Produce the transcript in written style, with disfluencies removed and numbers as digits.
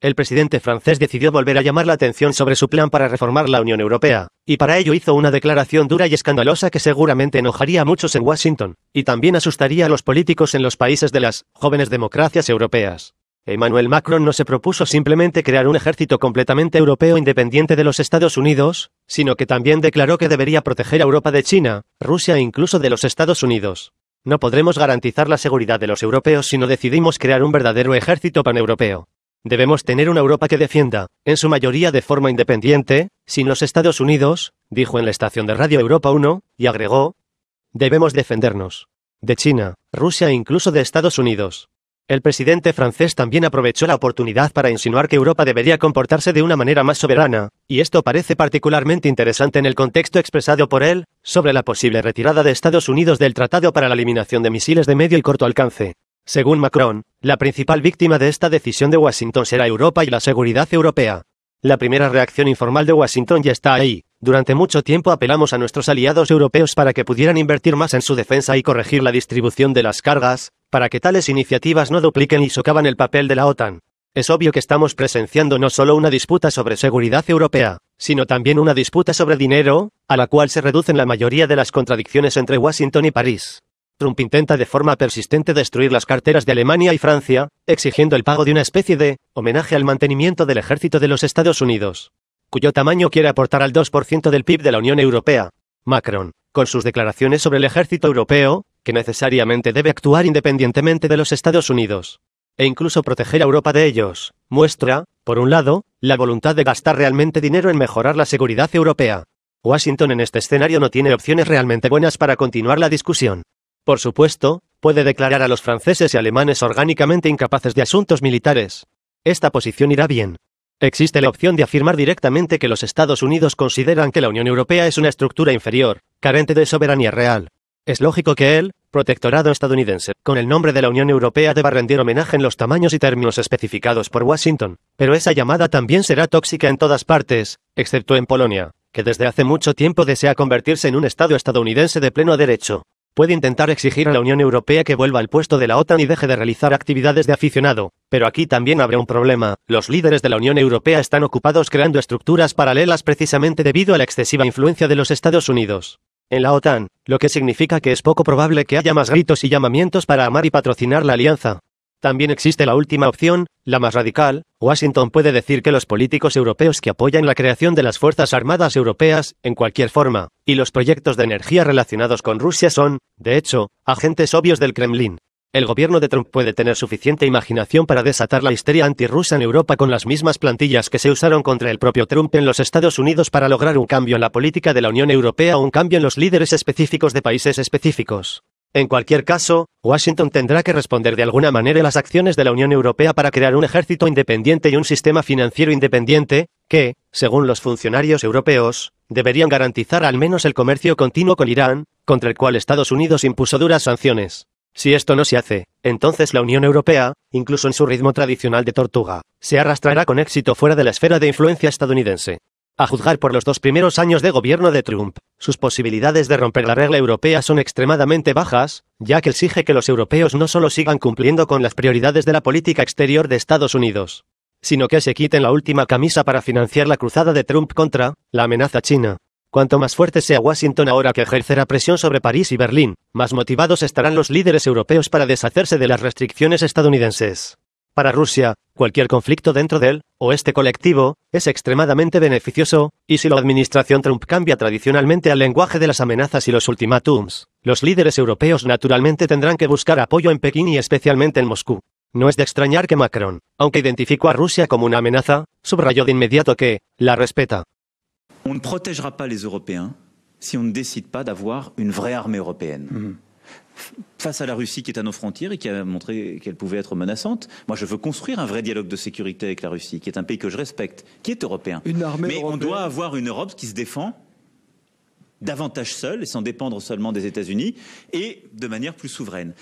El presidente francés decidió volver a llamar la atención sobre su plan para reformar la Unión Europea, y para ello hizo una declaración dura y escandalosa que seguramente enojaría a muchos en Washington, y también asustaría a los políticos en los países de las jóvenes democracias europeas. Emmanuel Macron no se propuso simplemente crear un ejército completamente europeo independiente de los Estados Unidos, sino que también declaró que debería proteger a Europa de China, Rusia e incluso de los Estados Unidos. No podremos garantizar la seguridad de los europeos si no decidimos crear un verdadero ejército paneuropeo. Debemos tener una Europa que defienda, en su mayoría de forma independiente, sin los Estados Unidos, dijo en la estación de radio Europa 1, y agregó: debemos defendernos de China, Rusia e incluso de Estados Unidos. El presidente francés también aprovechó la oportunidad para insinuar que Europa debería comportarse de una manera más soberana, y esto parece particularmente interesante en el contexto expresado por él, sobre la posible retirada de Estados Unidos del Tratado para la Eliminación de Misiles de Medio y Corto Alcance. Según Macron, la principal víctima de esta decisión de Washington será Europa y la seguridad europea. La primera reacción informal de Washington ya está ahí. Durante mucho tiempo apelamos a nuestros aliados europeos para que pudieran invertir más en su defensa y corregir la distribución de las cargas, para que tales iniciativas no dupliquen y socavan el papel de la OTAN. Es obvio que estamos presenciando no solo una disputa sobre seguridad europea, sino también una disputa sobre dinero, a la cual se reducen la mayoría de las contradicciones entre Washington y París. Trump intenta de forma persistente destruir las carteras de Alemania y Francia, exigiendo el pago de una especie de homenaje al mantenimiento del ejército de los Estados Unidos, cuyo tamaño quiere aportar al 2% del PIB de la Unión Europea. Macron, con sus declaraciones sobre el ejército europeo, que necesariamente debe actuar independientemente de los Estados Unidos, e incluso proteger a Europa de ellos, muestra, por un lado, la voluntad de gastar realmente dinero en mejorar la seguridad europea. Washington en este escenario no tiene opciones realmente buenas para continuar la discusión. Por supuesto, puede declarar a los franceses y alemanes orgánicamente incapaces de asuntos militares. Esta posición irá bien. Existe la opción de afirmar directamente que los Estados Unidos consideran que la Unión Europea es una estructura inferior, carente de soberanía real. Es lógico que el protectorado estadounidense, con el nombre de la Unión Europea, deba rendir homenaje en los tamaños y términos especificados por Washington, pero esa llamada también será tóxica en todas partes, excepto en Polonia, que desde hace mucho tiempo desea convertirse en un Estado estadounidense de pleno derecho. Puede intentar exigir a la Unión Europea que vuelva al puesto de la OTAN y deje de realizar actividades de aficionado, pero aquí también habrá un problema. Los líderes de la Unión Europea están ocupados creando estructuras paralelas precisamente debido a la excesiva influencia de los Estados Unidos en la OTAN, lo que significa que es poco probable que haya más gritos y llamamientos para amar y patrocinar la alianza. También existe la última opción, la más radical. Washington puede decir que los políticos europeos que apoyan la creación de las Fuerzas Armadas Europeas, en cualquier forma, y los proyectos de energía relacionados con Rusia son, de hecho, agentes obvios del Kremlin. El gobierno de Trump puede tener suficiente imaginación para desatar la histeria antirrusa en Europa con las mismas plantillas que se usaron contra el propio Trump en los Estados Unidos para lograr un cambio en la política de la Unión Europea o un cambio en los líderes específicos de países específicos. En cualquier caso, Washington tendrá que responder de alguna manera a las acciones de la Unión Europea para crear un ejército independiente y un sistema financiero independiente, que, según los funcionarios europeos, deberían garantizar al menos el comercio continuo con Irán, contra el cual Estados Unidos impuso duras sanciones. Si esto no se hace, entonces la Unión Europea, incluso en su ritmo tradicional de tortuga, se arrastrará con éxito fuera de la esfera de influencia estadounidense. A juzgar por los 2 primeros años de gobierno de Trump, sus posibilidades de romper la regla europea son extremadamente bajas, ya que exige que los europeos no solo sigan cumpliendo con las prioridades de la política exterior de Estados Unidos, sino que se quiten la última camisa para financiar la cruzada de Trump contra la amenaza china. Cuanto más fuerte sea Washington ahora que ejercerá presión sobre París y Berlín, más motivados estarán los líderes europeos para deshacerse de las restricciones estadounidenses. Para Rusia, cualquier conflicto dentro del oeste colectivo es extremadamente beneficioso, y si la administración Trump cambia tradicionalmente al lenguaje de las amenazas y los ultimátums, los líderes europeos naturalmente tendrán que buscar apoyo en Pekín y especialmente en Moscú. No es de extrañar que Macron, aunque identificó a Rusia como una amenaza, subrayó de inmediato que la respeta. On ne protégera pas les Européens si on ne décide pas d'avoir une vraie armée européenne. Face à la Russie qui est à nos frontières et qui a montré qu'elle pouvait être menaçante, moi je veux construire un vrai dialogue de sécurité avec la Russie, qui est un pays que je respecte, qui est européen. Une armée Mais européenne. on doit avoir une Europe qui se défend davantage seule et sans dépendre seulement des États-Unis et de manière plus souveraine.